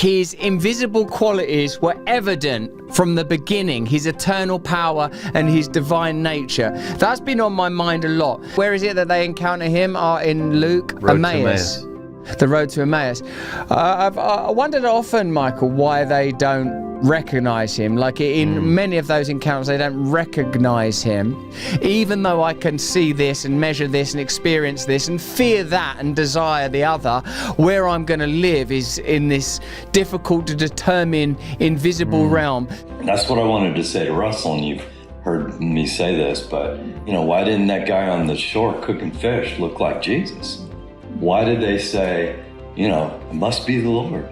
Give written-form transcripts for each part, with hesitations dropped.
his invisible qualities were evident from the beginning, his eternal power and his divine nature. That's been on my mind a lot. Where is it that they encounter him? In Luke? Emmaus. The road to Emmaus. I wondered often, Michael, why they don't recognize him. Like in many of those encounters, they don't recognize him, even though I can see this and measure this and experience this and fear that and desire the other. Where I'm going to live is in this difficult to determine invisible realm. That's what I wanted to say to Russell, and you've heard me say this, but why didn't that guy on the shore cooking fish look like Jesus? Why did they say, it must be the Lord?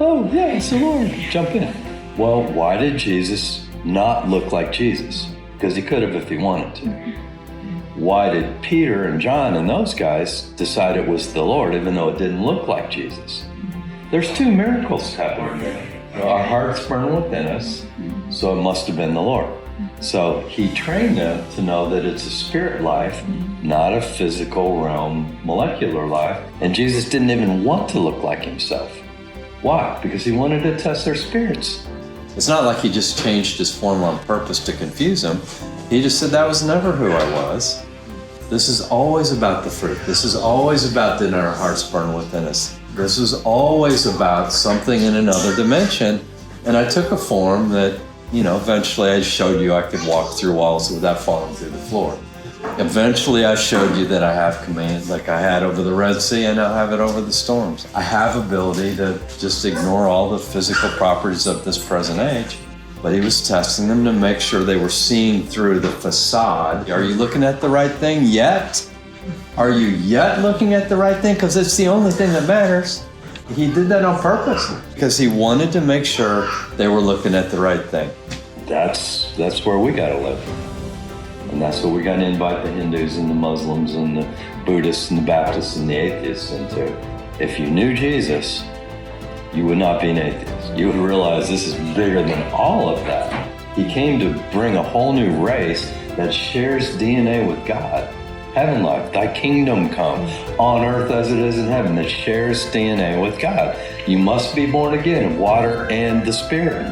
Oh, yeah, it's the Lord. Jump in. Well, why did Jesus not look like Jesus? Because he could have if he wanted to. Why did Peter and John and those guys decide it was the Lord, even though it didn't look like Jesus? There's two miracles happening there. Our hearts burn within us, so it must have been the Lord. So he trained them to know that it's a spirit life, not a physical realm, molecular life. And Jesus didn't even want to look like himself. Why? Because he wanted to test their spirits. It's not like he just changed his form on purpose to confuse them. He just said, that was never who I was. This is always about the fruit. This is always about did our hearts burn within us. This is always about something in another dimension. And I took a form that, eventually I showed you I could walk through walls without falling through the floor. Eventually I showed you that I have command like I had over the Red Sea, I now have it over the storms. I have ability to just ignore all the physical properties of this present age. But he was testing them to make sure they were seeing through the facade. Are you looking at the right thing yet? Are you yet looking at the right thing? Because it's the only thing that matters. He did that on purpose because he wanted to make sure they were looking at the right thing. That's where we got to live. And that's what we're going to invite the Hindus and the Muslims and the Buddhists and the Baptists and the atheists into. If you knew Jesus, you would not be an atheist. You would realize this is bigger than all of that. He came to bring a whole new race that shares DNA with God. Heaven life, thy kingdom come on earth as it is in heaven, that shares DNA with God. You must be born again of water and the Spirit.